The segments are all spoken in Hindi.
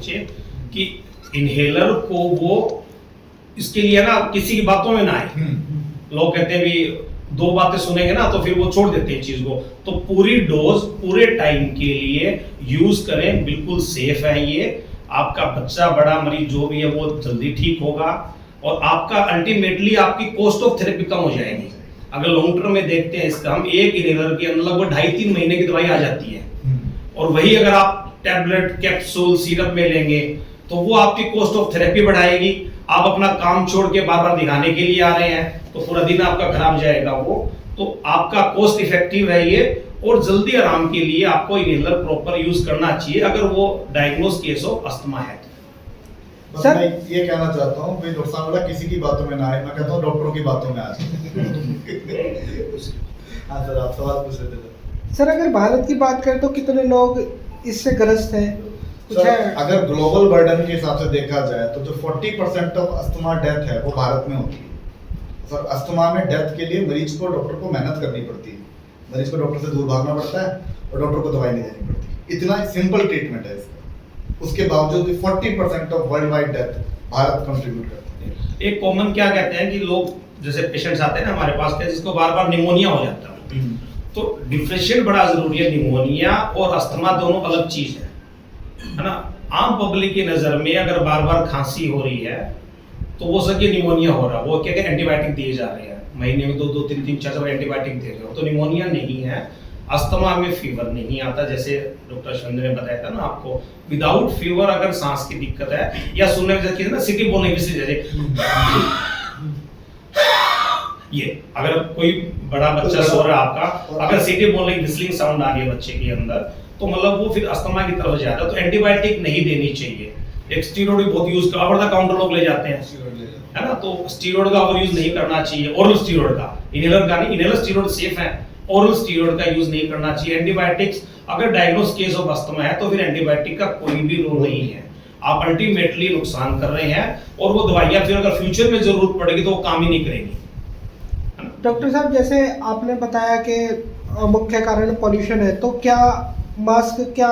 सोचे कि इनहेलर को वो इसके लिए ना किसी की बातों में ना आए। लोग कहते हैं भी 2 बातें सुनेंगे ना तो फिर वो छोड़ देते हैं चीज को। तो पूरी डोज पूरे टाइम के लिए यूज करें, बिल्कुल सेफ है ये। आपका बच्चा बड़ा मरीज जो भी है वो जल्दी ठीक होगा और आपका अल्टीमेटली आपकी कॉस्ट ऑफ थेरेपी कम हो जाएगी। अगर लॉन्ग टर्म में देखते हैं इसका, हम एक इनहेलर के अंदर लगभग 2.5-3 महीने की दवाई आ जाती है और वही अगर आप टैबलेट, कैप्सूल, सिरप में लेंगे तो वो आपकी कॉस्ट ऑफ थेरेपी बढ़ाएगी। आप अपना काम छोड़ के बार बार दिखाने के लिए आ रहे हैं तो पूरा दिन आपका खराब जाएगा वो। तो आपका कॉस्ट इफेक्टिव है ये और जल्दी आराम के लिए आपको इनहेलर प्रॉपर यूज करना चाहिए अगर वो डायग्नोज केस हो अस्थमा है। सर मैं ये कहना चाहता हूँ भाई डॉक्टर साहब बोला किसी की बातों में ना आए, मैं कहता हूँ डॉक्टरों की बातों में आ जाए। हाँ सर, आप सवाल पूछ रहे थे सर, अगर भारत की बात करें तो कितने लोग इससे ग्रस्त हैं? कुछ सर, है? अगर ग्लोबल बर्डन के हिसाब से देखा जाए तो जो 40% ऑफ अस्थमा डेथ है वो भारत में होती है। सर, अस्थमा में डेथ के लिए मरीज को, डॉक्टर को मेहनत करनी पड़ती है, मरीज को डॉक्टर से दूर भागना पड़ता है और डॉक्टर को दवाई नहीं देनी पड़ती। इतना सिंपल ट्रीटमेंट है इसका। उसके बावजूद भी 40% of world wide death Bharat contribute करता है। एक कॉमन क्या कहते हैं कि लोग जैसे पेशेंट्स आते हैं ना हमारे पास के जिसको बार बार निमोनिया हो जाता है, तो डिफरेंशिएट बड़ा जरूरी है। निमोनिया और अस्थमा दोनों अलग चीज है ना। आम पब्लिक की नजर में अगर बार बार खांसी हो रही है तो वो सके निमोनिया हो रहा है, वो क्या एंटीबायोटिक दिए जा रहे हैं, महीने में 2-2, 3-3, 4 एंटीबायोटिक दे रहे हो, तो निमोनिया नहीं है। अस्थमा में फीवर नहीं आता, जैसे डॉक्टर शिवेंद्र ने बताया था ना आपको। विदाउट फीवर अगर सांस की दिक्कत है या सुनने में जैसे ना सिटी बोलने की जैसे ये अगर कोई बड़ा बच्चा सो रहा है आपका, अगर सिटी बोलने की विस्लिंग साउंड आ गई बच्चे के अंदर तो मतलब वो फिर अस्थमा की तरफ जाता है। तो एंटीबायोटिक नहीं देनी चाहिए। एक स्टीरॉइड भी बहुत यूज ओवर द काउंटर लोग ले जाते हैं, है ना, तो स्टीरॉइड का ओवर यूज नहीं करना चाहिए। ओरल स्टीरॉइड का, इनहेलर का नहीं। इनहेलर स्टीरॉइड सेफ है, ओरल स्टीरॉइड का यूज नहीं करना चाहिए। एंटीबायोटिक्स अगर डायग्नोस केस ऑफ अस्थमा है तो फिर एंटीबायोटिक का कोई भी रोल नहीं है। आप अल्टीमेटली नुकसान कर रहे हैं और वो दवाइयां फिर अगर फ्यूचर में जरूरत पड़ेगी तो वो काम ही नहीं करेंगी। डॉक्टर साहब, जैसे आपने बताया कि मुख्य कारण पॉल्यूशन है, तो क्या मास्क क्या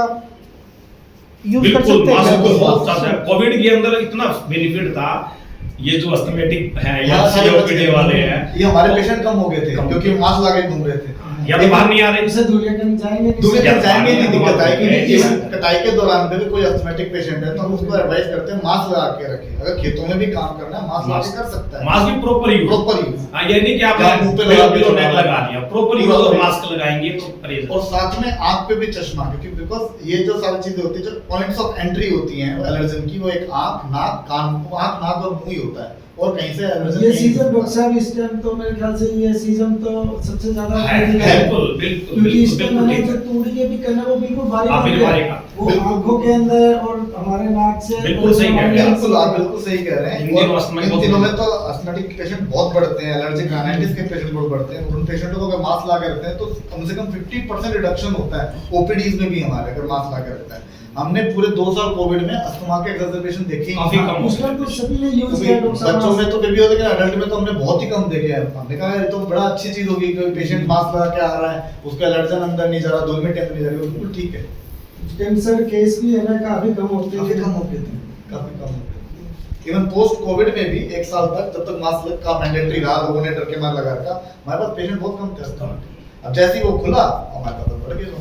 यूज कर सकते हैं? मास्क को बहुत ज्यादा कोविड के अंदर इतना बेनिफिट था। ये जो अस्थमेटिक है या सीओपीडी वाले हैं, ये हमारे पेशेंट कम हो गए थे क्योंकि मास्क लगा के घूम रहे थे या तो बाहर नहीं आ रहे, इससे दूरिया कहीं जाएंगे नहीं, दिक्कत आएगी नहीं। इवन कटाई के दौरान भी कोई अस्थमेटिक पेशेंट है तो हम उसको एडवाइस करते हैं मास्क लगा के रखें। अगर खेतों में भी काम करना है मास्क लगा के कर सकता है। मास्क भी प्रॉपर यूज। हाँ, ये नहीं कि आपने मुंह पे लगा लिया, प्रॉपर यूज और मास्क लगाएंगे तो परहेज। और साथ में आंख पे भी चश्मा, क्योंकि बिकॉज ये जो सारी चीजें होती है, जो पॉइंट्स ऑफ एंट्री होती हैं एलर्जन की, वो एक आंख, नाक, कान, आंख, नाक और मुंह ही होता है और कहीं से एलर्जन ये सीजन डॉक्टर साहब इस टाइम तो मेरे ख्याल से ये सीजन तो सबसे ज्यादा बिल्कुल क्योंकि इस टाइम मैंने जो तूड़ी के भी करना वो बिल्कुल बारीक है, वो आंखों के अंदर और हमारे नाक से बिल्कुल सही कह रहे हैं। बिल्कुल, आप बिल्कुल सही कह रहे हैं। इन दिनों में तो अस्थमेटिक पेशेंट बहुत बढ़ते हैं, एलर्जिक राइनाइटिस के पेशेंट बहुत बढ़ते हैं। उन पेशेंटों को अगर मास्क लगा के रखते हैं तो कम से कम 50% रिडक्शन होता है ओपीडीज में भी हमारे, अगर मास्क लगा के रखता है। हमने पूरे 2 साल कोविड में अस्थमा के एक्सरसेशन देखे ही काफी कम। उसका तो सभी ने यूज किया बच्चों में तो बेबी होते, लेकिन अडल्ट में तो हमने बहुत ही कम देखे हैं। हमने कहा ये तो बड़ा अच्छी चीज होगी कि पेशेंट मास्क लगा के आ रहा है, उसका एलर्जन अंदर नहीं जा रहा, धूल में टेंप नहीं जा रही, बिल्कुल ठीक है। कैंसर केस भी है ना काफी कम होते काफी कम हो गए थे। इवन पोस्ट कोविड में भी 1 साल तक, जब तक मास्क का मैंडेटरी रहा, लोगों ने डर के मार लगा रखा, हमारे पास पेशेंट बहुत कम थे। अब जैसे ही वो खुला हमारे पास बढ़ गए।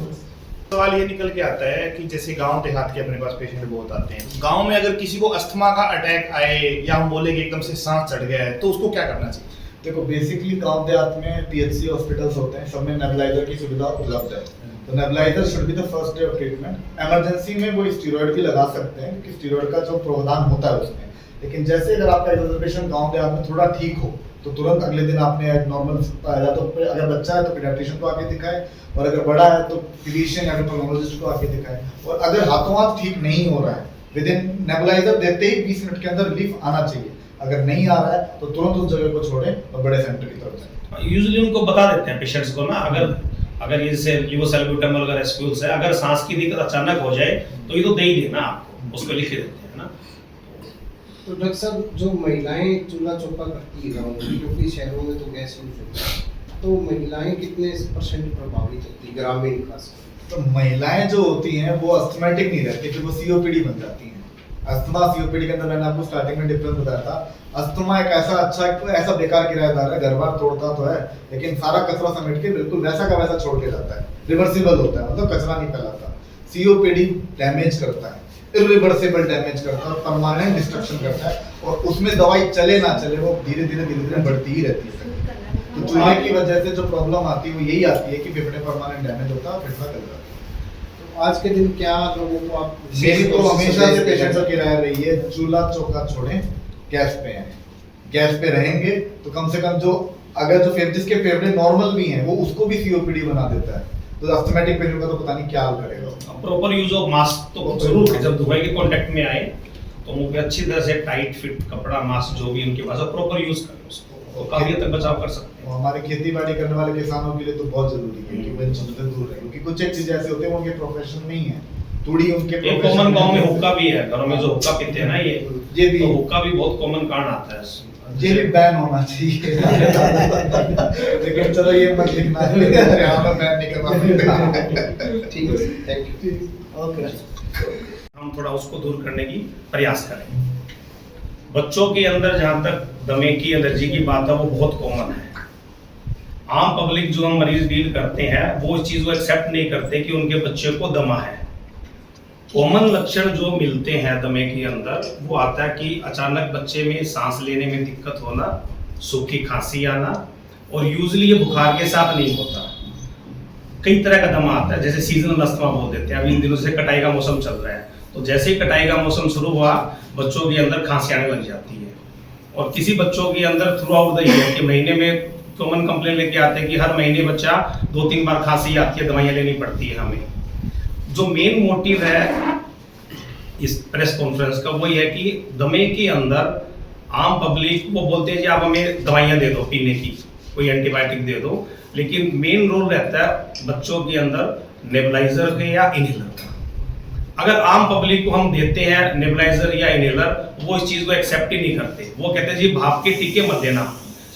सवाल ये निकल के आता है कि जैसे गांव देहात के अपने पास पेशेंट बहुत आते हैं, गांव में अगर किसी को अस्थमा का अटैक आए या हम बोले कि एकदम से सांस चढ़ गया है तो उसको क्या करना चाहिए? देखो, बेसिकली गांव देहात में पीएचसी हॉस्पिटल्स होते हैं, सब में नेबुलाइजर की सुविधा उपलब्ध है। तो nebuliser should be the first day of treatment. Emergency में वो स्टीरॉइड भी लगा सकते हैं क्योंकि स्टीरॉइड का जो प्रावधान होता है उसमें। लेकिन जैसे अगर आपका एक्सरसेशन गांव देहात में थोड़ा ठीक हो तो तुरंत अगले दिन आपने नॉर्मल पाया, तो अगर बच्चा है तो पीडियाट्रिशियन को आके दिखाए, और अगर बड़ा है तो फिजिशियन या पल्मोनोलॉजिस्ट को आके दिखाए। और अगर हाथों हाथ ठीक नहीं हो रहा है, विद इन नेबुलाइजर देते ही 20 मिनट के अंदर रिलीफ आना चाहिए। अगर नहीं आ रहा है तो तुरंत उस जगह को छोड़ें और बड़े सेंटर की तरफ जाएं। यूजुअली उनको बता देते हैं पेशेंट्स को ना, अगर ये जैसे लिवोसैल्ब्यूटामॉल अगर एस्क्यूल्स है, अगर सांस की दिक्कत अचानक हो जाए तो ये तो दे ही देना आपको, उसको लिख के देते हैं ना। तो डॉक्टर साहब, जो महिलाएं चूल्हा चौका करती है गाँव में, क्योंकि शहरों में तो गैस यूज होता है, तो महिलाएं कितने % प्रभावित होती है ग्रामीण खास? तो महिलाएं जो होती हैं वो अस्थमेटिक नहीं रहती, फिर वो सीओपीडी बन जाती हैं। अस्थमा सीओपीडी के अंदर मैंने आपको स्टार्टिंग में डिफरेंस बताया था। अस्थमा एक ऐसा बेकार किराएदार है, घर बार तोड़ता तो है लेकिन सारा कचरा समेट के बिल्कुल वैसा का वैसा छोड़ के जाता है, रिवर्सिबल होता है, मतलब कचरा नहीं फैलाता। सीओपीडी डैमेज करता है, इरिवर्सिबल डैमेज करता है, परमानेंट डिस्ट्रक्शन करता है, और उसमें दवाई चले ना चले वो धीरे धीरे बढ़ती ही रहती है। तो चूहे की वजह से जो प्रॉब्लम आती है वो यही आती है कि फेफड़े परमानेंट डैमेज होता है, फेफड़ा गल जाता है। आज के दिन क्या लोगों को आप मेरी तो हमेशा से पेशेंटों की राय रही है, चूल्हा चौका छोड़ें, गैस पे हैं। गैस पे रहेंगे तो कम से कम जो जिसके फेफड़े नॉर्मल भी हैं वो उसको भी सीओपीडी बना देता है, तो अस्थमैटिक पेशेंट का तो पता नहीं क्या हाल करेगा। प्रॉपर यूज ऑफ मास्क तो जरूर है, जब दुबई के कांटेक्ट में आए तो मुंह पे अच्छी तरह से टाइट फिट कपड़ा मास्क जो भी उनके पास है प्रॉपर यूज करें उसको, तो काफी हद तक बचाव कर सकते हैं। हमारे खेती बाड़ी करने वाले किसानों के लिए तो बहुत जरूरी है कि वो इन चीजों से दूर रहे, क्योंकि कुछ एक चीज ऐसे होते हैं उनके प्रोफेशन नहीं है, थोड़ी उनके एक कॉमन गांव में हुक्का भी है, घरों में जो हुक्का पीते हैं ना ये भी तो हुक्का भी बहुत कॉमन कारण आता है, ये भी बैन होना चाहिए। लेकिन चलो ये मत लिखना है, यहाँ पे बैन नहीं करना। ठीक है, थैंक यू। ओके, हम थोड़ा उसको दूर करने की प्रयास करें। बच्चों के अंदर जहां तक दमे की एलर्जी की बात है वो बहुत कॉमन है। आम पब्लिक जो हम मरीज डील करते हैं वो इस चीज को एक्सेप्ट नहीं करते कि उनके बच्चे को दमा है। कॉमन लक्षण जो मिलते हैं दमे के अंदर वो आता है कि अचानक बच्चे में सांस लेने में दिक्कत होना, सूखी खांसी आना, और यूजली ये बुखार के साथ नहीं होता, कई तरह का दमा आता है, जैसे सीजनल अस्थमा बोल देते हैं। अभी इन दिनों से कटाई का मौसम चल रहा है, तो जैसे ही कटाई का मौसम शुरू हुआ बच्चों के अंदर खांसी आने लग जाती है, और किसी बच्चों के अंदर थ्रू आउट द ईयर के महीने में कॉमन कंप्लेन लेके आते हैं कि हर महीने बच्चा 2-3 बार खांसी आती है, दवाइयाँ लेनी पड़ती है हमें। जो मेन मोटिव है इस प्रेस कॉन्फ्रेंस का वो ये है कि दमे के अंदर आम पब्लिक वो बोलते हैं कि आप हमें दवाइयाँ दे दो पीने की, कोई एंटीबायोटिक दे दो, लेकिन मेन रोल रहता है बच्चों के अंदर नेबुलाइजर के या इनहेलर का। अगर आम पब्लिक को हम देते हैं नेबुलाइजर या इनहेलर, वो इस चीज को एक्सेप्ट ही नहीं करते, वो कहते हैं जी भाप के टीके मत देना।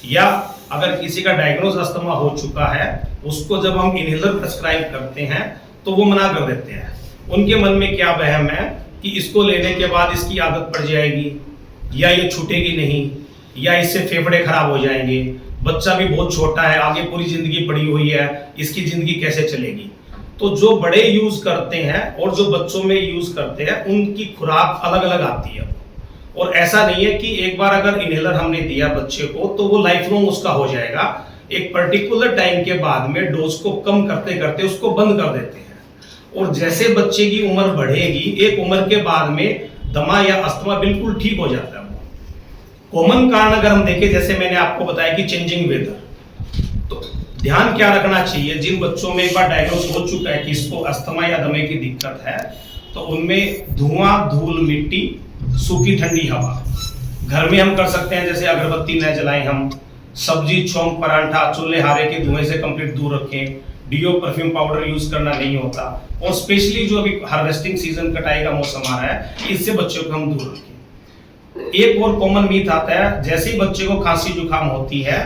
या अगर किसी का डायग्नोज अस्थमा हो चुका है उसको जब हम इनहेलर प्रेस्क्राइब करते हैं तो वो मना कर देते हैं। उनके मन में क्या वहम है कि इसको लेने के बाद इसकी आदत पड़ जाएगी, या ये छूटेगी नहीं, या इससे फेफड़े खराब हो जाएंगे, बच्चा भी बहुत छोटा है, आगे पूरी जिंदगी पड़ी हुई है, इसकी जिंदगी कैसे चलेगी। तो जो बड़े यूज करते हैं और जो बच्चों में यूज करते हैं उनकी खुराक अलग अलग आती है, और ऐसा नहीं है कि एक बार अगर इनहेलर हमने दिया बच्चे को तो वो लाइफ लॉन्ग उसका हो जाएगा। एक पर्टिकुलर टाइम के बाद में डोज को कम करते करते उसको बंद कर देते हैं, और जैसे बच्चे की उम्र बढ़ेगी एक उम्र के बाद में दमा या अस्थमा बिल्कुल ठीक हो जाता है। कॉमन कारण अगर हम देखें, जैसे मैंने आपको बताया कि चेंजिंग वेदर, तो ध्यान क्या रखना चाहिए, जिन बच्चों में एक बार डायग्नोस हो चुका है कि इसको अस्थमा या दमे की दिक्कत है, तो उनमें धुआं, धूल, मिट्टी, सूखी ठंडी हवा घर में हम कर सकते हैं, जैसे अगरबत्ती न जलाएं, हम सब्जी, चौंक, परांठा, चूल्हे हारे के धुएं से कंप्लीट दूर रखें, डीओ, परफ्यूम पाउडर यूज करना नहीं होता, और स्पेशली जो अभी हार्वेस्टिंग सीजन कटाई का मौसम आ रहा है इससे बच्चों को हम दूर रखें। एक और कॉमन मीथ आता है, जैसे ही बच्चे को खांसी जुकाम होती है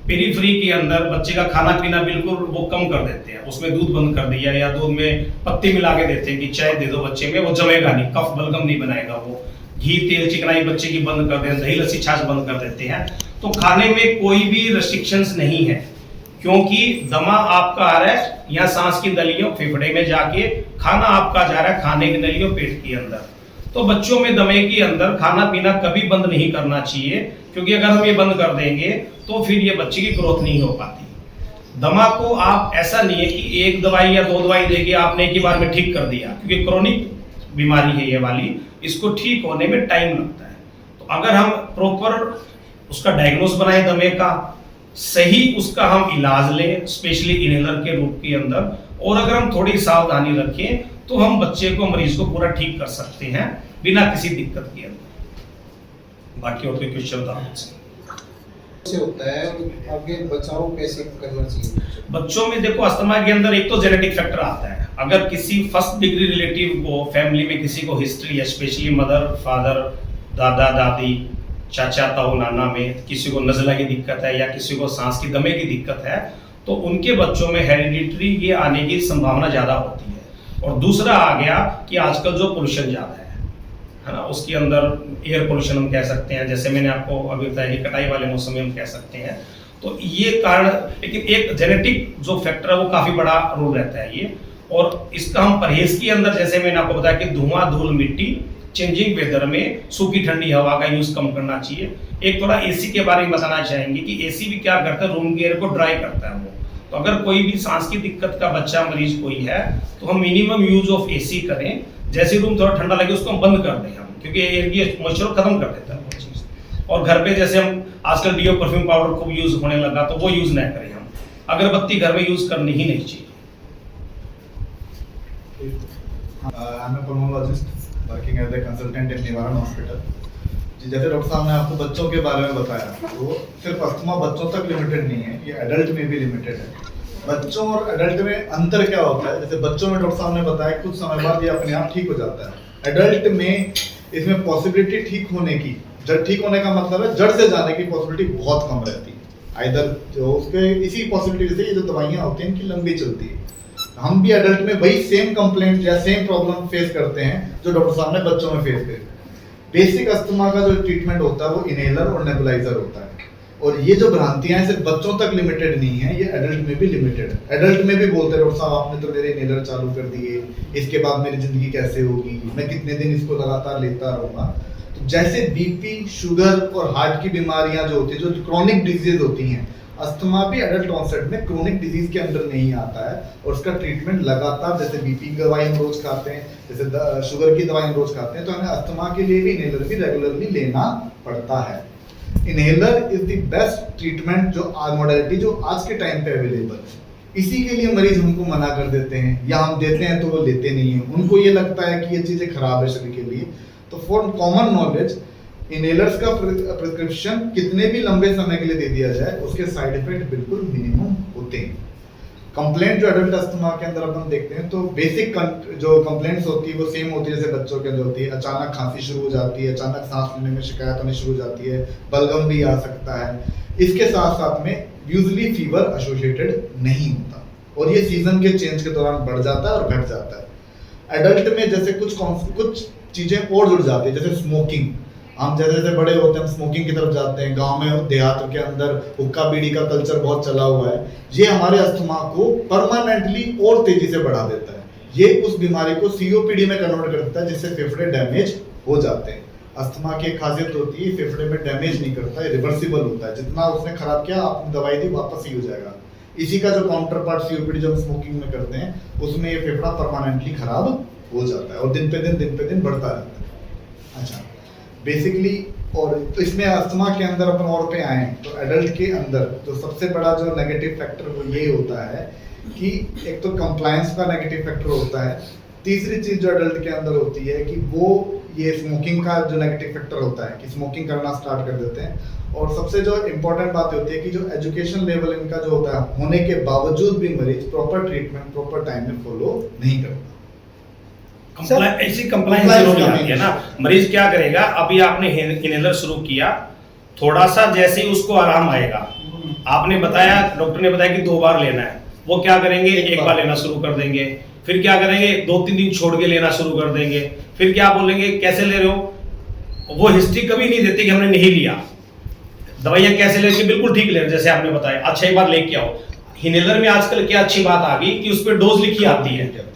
पेरीफ्री के अंदर बच्चे का खाना पीना बिल्कुल वो कम कर देते हैं, उसमें दूध बंद कर दिया या दूध में पत्ती मिला के देते हैं कि चाय दे दो बच्चे में, वो जमेगा नहीं, कफ बलगम नहीं बनाएगा, वो घी, तेल, चिकनाई बच्चे की बंद कर देते हैं, दही, लस्सी, छाछ बंद कर देते हैं। तो खाने में कोई भी रेस्ट्रिक्शंस नहीं है, क्योंकि दमा आपका आ रहा है या सांस की नलियों फेफड़े में जाके, खाना आपका जा रहा है खाने की नलियों पेट के अंदर। तो बच्चों में दमे के अंदर खाना पीना कभी बंद नहीं करना चाहिए, क्योंकि अगर हम ये बंद कर देंगे तो फिर ये बच्चे की ग्रोथ नहीं हो पाती। दमा को आप ऐसा नहीं है कि एक दवाई या 2 दवाई देके आपने एक ही बार में ठीक कर दिया, क्योंकि क्रोनिक बीमारी है ये वाली, इसको ठीक होने में टाइम लगता है। तो अगर हम प्रॉपर उसका डायग्नोस बनाए दमे का, सही उसका हम इलाज लें स्पेशली इनहेलर के रूप के अंदर, और अगर हम थोड़ी सावधानी रखें तो हम बच्चे को, मरीज को पूरा ठीक कर सकते हैं बिना किसी दिक्कत के अंदर। बाकी और कोई क्वेश्चन था कैसे होता है, आगे बचाव कैसे करना चाहिए बच्चों में? देखो अस्थमा के अंदर एक तो जेनेटिक फैक्टर आता है। अगर किसी फर्स्ट डिग्री रिलेटिव को फैमिली में किसी को हिस्ट्री है, स्पेशली मदर, फादर, दादा, दादी, चाचा, ताऊ, नाना में किसी को नज़ला की दिक्कत है या किसी को सांस की दमे की दिक्कत है, तो उनके बच्चों में हेरिडिटरी ये आने की संभावना ज़्यादा होती है। और दूसरा आ गया कि आजकल जो पोल्यूशन ज़्यादा है है ना, उसके अंदर एयर पोल्यूशन हम कह सकते हैं, जैसे मैंने आपको अभी बताया कि कटाई वाले मौसम में हम कह सकते हैं। तो ये कारण, लेकिन एक जेनेटिक जो फैक्टर है वो काफी बड़ा रोल रहता है ये। और इसका हम परहेज के अंदर, जैसे मैंने आपको बताया कि धुआं, धूल, मिट्टी, चेंजिंग वेदर में सूखी ठंडी हवा का यूज कम करना चाहिए। एक थोड़ा एसी के बारे में बताना चाहेंगे कि एसी भी क्या करता है, रूम के एयर को ड्राई करता है वो। तो अगर कोई भी सांस की दिक्कत का बच्चा, मरीज कोई है, तो हम मिनिमम यूज ऑफ एसी करें। जैसे रूम थोड़ा ठंडा लगे उसको हम बंद कर दें हम, क्योंकि एयर की मॉइस्चर खत्म कर देता है वो चीज। और घर पे जैसे हम आजकल डीओ परफ्यूम पाउडर खूब यूज होने लगा, तो वो यूज ना करें हम। अगरबत्ती घर में यूज करनी ही नहीं चाहिए। I'm a pulmonologist working as a consultant in निवारण हॉस्पिटल। जी, जैसे डॉक्टर साहब ने आपको बच्चों के बारे में बताया, वो सिर्फ अस्थमा बच्चों तक लिमिटेड नहीं है, ये एडल्ट में भी लिमिटेड है। बच्चों और एडल्ट में अंतर क्या होता है? जैसे बच्चों में डॉक्टर साहब ने बताया कुछ समय बाद ये अपने आप ठीक हो जाता है। एडल्ट में इसमें पॉसिबिलिटी ठीक होने की, जड़ ठीक होने का मतलब है जड़ से जाने की पॉसिबिलिटी बहुत कम रहती है। आइदर जो उसके इसी पॉसिबिलिटी से ये जो दवाइयाँ होती हैं इनकी लंबी चलती है। हम भी एडल्ट में वही सेम कंप्लेंट या सेम प्रॉब्लम फेस करते हैं जो डॉक्टर साहब ने बच्चों में फेस किए। बेसिक अस्थमा का जो ट्रीटमेंट होता है वो इनहेलर और नेबुलाइजर होता है। और ये जो भ्रांतियां हैं सिर्फ बच्चों तक लिमिटेड नहीं है, ये एडल्ट में भी लिमिटेड है। एडल्ट में भी बोलते हैं डॉक्टर साहब आपने तो मेरे इनहेलर चालू कर दिए, इसके बाद मेरी जिंदगी कैसे होगी, मैं कितने दिन इसको लगातार लेता रहूंगा। तो जैसे बीपी, शुगर और हार्ट की बीमारियां जो होती है, जो क्रोनिक डिजीज होती हैं, अस्थमा भी एडल्ट ऑनसेट में क्रोनिक डिजीज के अंदर नहीं आता है। और उसका ट्रीटमेंट लगातार, जैसे बीपी की दवाई हम रोज खाते हैं, जैसे शुगर की दवाई हम रोज खाते हैं, तो हमें अस्थमा के लिए भी इनहेलर भी रेगुलरली लेना पड़ता है। Inhaler is the best treatment जो मोडेलिटी जो आज के टाइम पे अवेलेबल है। इसी के लिए मरीज हमको मना कर देते हैं, या हम देते हैं तो वो लेते नहीं है। उनको ये लगता है कि ये चीजें खराब है शरीर के लिए। तो फॉर कॉमन नॉलेज, इनहेलर्स का प्रिस्क्रिप्शन कितने भी लंबे समय के लिए दे दिया जाए, उसके साइड इफेक्ट बिल्कुल मिनिमम होते हैं। कंप्लेंट जो एडल्ट अस्थमा के अंदर अपन देखते हैं, तो बेसिक जो कंप्लेंट्स होती है वो सेम होती है जैसे बच्चों के अंदर होती है। अचानक खांसी शुरू हो जाती है, अचानक सांस लेने में शिकायत होनी शुरू हो जाती है, बलगम भी आ सकता है। इसके साथ साथ में यूजुअली फीवर एसोसिएटेड नहीं होता, और ये सीजन के चेंज के दौरान बढ़ जाता है और घट जाता है। एडल्ट में जैसे कुछ चीजें और जुड़ जाती है, जैसे स्मोकिंग। हम जैसे जैसे बड़े होते हैं हम स्मोकिंग की तरफ जाते हैं। गांव में, देहात के अंदर हुक्का बीड़ी का कल्चर बहुत चला हुआ है। ये हमारे अस्थमा को परमानेंटली और तेजी से बढ़ा देता है। ये उस बीमारी को सीओपीडी में कन्वर्ट कर देता है, जिससे फेफड़े डैमेज हो जाते हैं। अस्थमा की एक खासियत होती है, फेफड़े में डैमेज नहीं करता है, रिवर्सिबल होता है। जितना उसने खराब किया, आपने दवाई दी, वापस ही हो जाएगा। इसी का जो काउंटर पार्ट सीओपीडी जो हम स्मोकिंग में करते हैं, उसमें ये फेफड़ा परमानेंटली खराब हो जाता है और दिन पे दिन बढ़ता रहता है। अच्छा, बेसिकली, और तो इसमें अस्थमा के अंदर अपन और पे आए तो एडल्ट के अंदर तो सबसे बड़ा जो नेगेटिव फैक्टर वो ये होता है कि एक तो कंप्लायंस का नेगेटिव फैक्टर होता है। तीसरी चीज जो एडल्ट के अंदर होती है कि वो ये स्मोकिंग का जो नेगेटिव फैक्टर होता है कि स्मोकिंग करना स्टार्ट कर देते हैं। और सबसे जो इम्पोर्टेंट बात होती है कि जो एजुकेशन लेवल इनका जो होता है, होने के बावजूद भी मरीज प्रॉपर ट्रीटमेंट प्रॉपर टाइम में फॉलो नहीं करता। ऐसी कंप्लायंस जरूरी आती है ना। मरीज क्या करेगा, अभी आपने इनहेलर शुरू किया, थोड़ा सा जैसे ही उसको आराम आएगा, आपने बताया, डॉक्टर ने बताया कि 2 बार लेना है, वो क्या करेंगे, एक बार लेना शुरू कर देंगे। फिर क्या करेंगे, 2-3 दिन छोड़ के लेना शुरू कर देंगे। फिर क्या बोलेंगे, कैसे ले रहे हो, वो हिस्ट्री कभी नहीं देते कि हमने नहीं लिया। दवाइयां कैसे ले, बिल्कुल ठीक ले रहे, जैसे आपने बताया, अच्छा एक बार लेके आओ। इनहेलर में आजकल क्या अच्छी बात आ गई कि उस पर डोज लिखी आती है।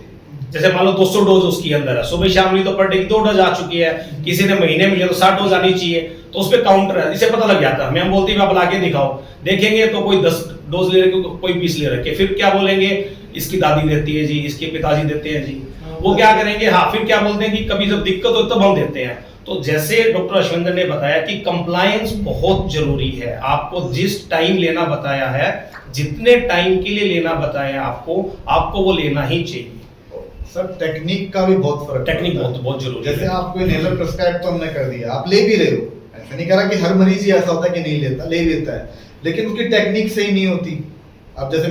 जैसे मान लो 200 डोज उसके अंदर है, सुबह शाम नहीं तो पर डे की 2 डोज आ चुकी है, किसी ने महीने में लिया तो 60 डोज आनी चाहिए, तो उस पर काउंटर है, इसे पता लग जाता है। हम बोलते हैं आप ला के दिखाओ, देखेंगे तो कोई 10 डोज ले रखे, कोई 20 ले रखे। फिर क्या बोलेंगे, इसकी दादी देती है जी, इसके पिताजी देते हैं जी, वो क्या करेंगे, हाँ फिर क्या बोलते हैं कि कभी जब दिक्कत हो तब हम देते हैं। तो जैसे डॉक्टर अश्विंदर ने बताया कि कंप्लायंस बहुत जरूरी है। आपको जिस टाइम लेना बताया है, जितने टाइम के लिए लेना बताया आपको वो लेना ही चाहिए। सर, टेक्निक का भी बहुत फर्क, टेक्निक बहुत जरूरी है। जैसे आपको इनहेलर प्रिस्क्राइब तो हमने कर दिया, आप ले भी रहे हो, ऐसा नहीं करा कि हर मरीज ही ऐसा होता है कि नहीं लेता, ले भी लेता है, लेकिन उसकी टेक्निक सही नहीं होती। अब जैसे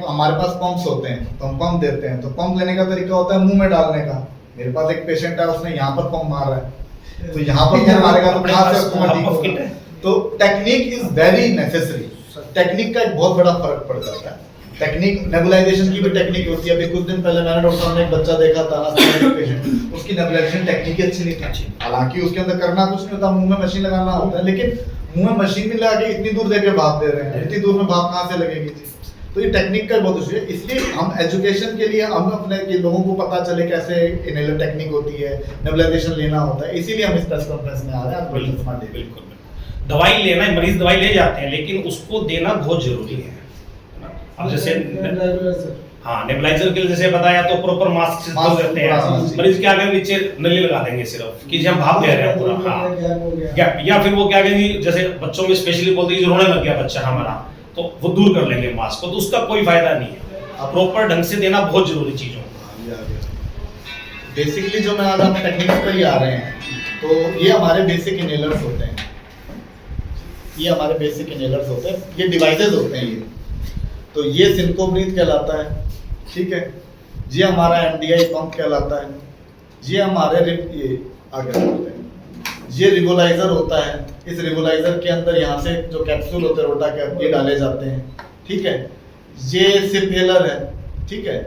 हमारे पास पंप्स होते हैं, तो हम पंप देते हैं, तो पंप लेने का तरीका होता है मुंह में डालने का। मेरे पास एक पेशेंट है, उसने यहाँ पर पंप मार रहा है, तो यहाँ पर पंप मारेगा तो कहाँ से अस्थमा ठीक होगा। तो technique is very necessary. Technique का एक बहुत बड़ा फर्क पड़ जाता है। टेक्निक नेबुलाइजेशन की भी टेक्निक होती है। अभी कुछ दिन पहले मैंने डॉक्टर साहब ने एक बच्चा देखा था पेशेंट, उसकी नेबुलाइजेशन टेक्निक ही अच्छी नहीं थी। हालांकि उसके अंदर करना कुछ नहीं होता, मुंह में मशीन लगाना होता है, लेकिन मुंह में मशीन भी लगा के इतनी दूर देके भाप दे रहे हैं, इतनी दूर में भाप कहाँ से लगेगी जी। तो ये टेक्निक का बहुत इशू है। इसलिए हम एजुकेशन के लिए हम अपने कि लोगों को पता चले कैसे इनहेलर टेक्निक होती है, नेबुलाइजेशन लेना होता है, इसीलिए हम इस प्रेस कॉन्फ्रेंस में आ रहे हैं। बिल्कुल दवाई लेना, मरीज दवाई ले जाते हैं, लेकिन उसको देना बहुत जरूरी है ना। अब जैसे हाँ नेबुलाइजर के लिए जैसे बताया तो प्रॉपर मास्क से मास्क देते हैं, मरीज के आगे नीचे नली लगा देंगे सिर्फ कि हम भाप दे रहे हैं पूरा। हाँ या फिर वो क्या कहेंगे, जैसे बच्चों में स्पेशली बोलते हैं रोने लग गया बच्चा हमारा, तो वो दूर कर लेंगे मास्क को, तो उसका कोई फायदा नहीं है। प्रॉपर ढंग से देना बहुत जरूरी चीज है। बेसिकली जो मैं आज हम टेक्निक्स पर ही आ रहे हैं, तो ये हमारे बेसिक इनहेलर्स होते हैं, ये हमारे बेसिक इनहेलर्स होते हैं, ये डिवाइसेस होते हैं ये। तो ये सिंकोब्रीथ कहलाता है, ठीक है। ये हमारा एमडीआई पंप कहलाता है। ये हमारे ये आगे चलते हैं, ये रिवोलाइजर होता है। इस रिवोलाइजर के अंदर यहाँ से जो कैप्सूल होते हैं रोटा कैप, ये डाले जाते हैं, ठीक है। ये सिपहेलर है, ठीक है,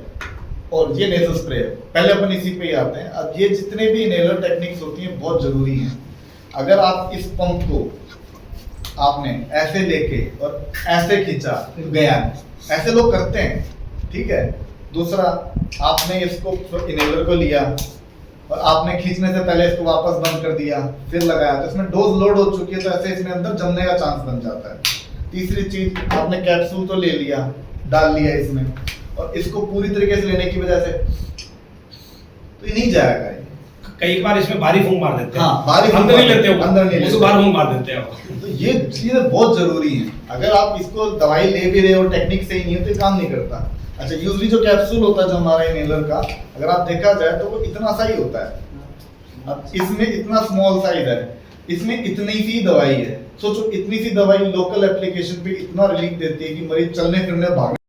और ये नेजल स्प्रे है। पहले अपन इसी पे ही आते हैं। अब ये जितने भी इनहेलर टेक्निक्स होती हैं बहुत जरूरी हैं। अगर आप इस पंप को आपने ऐसे लेके और ऐसे खींचा तो गया, ऐसे लोग करते हैं, ठीक है। दूसरा, आपने इसको इनहेलर को लिया और आपने खींचने से पहले इसको वापस बंद कर दिया, फिर लगाया, तो इसमें डोज लोड हो चुकी है, तो ऐसे इसमें अंदर जमने का चांस बन जाता है। तीसरी चीज, आपने कैप्सूल तो ले लिया, डाल लिया इसमें, और इसको पूरी तरीके से लेने की वजह से तो ये नहीं जाएगा। कई बार इसमें भारी फूंक मार देते हैं। हाँ, भारी फूंक अंदर नहीं लेते हो, अंदर नहीं लेते, बाहर फूंक मार देते हैं। तो ये चीजें बहुत जरूरी हैं। अगर आप इसको दवाई ले भी रहे हो, टेक्निक सही नहीं है तो ये काम नहीं करता। अच्छा, यूजली जो कैप्सूल होता है जो हमारा इनहेलर का, अगर आप देखा जाए तो वो इतना सा ही होता है। अब इसमें इतना स्मॉल साइज है, इसमें इतनी सी दवाई है। सोचो, इतनी सी दवाई लोकल एप्लीकेशन पे इतना रिलीफ देती है कि मरीज चलने फिरने भागने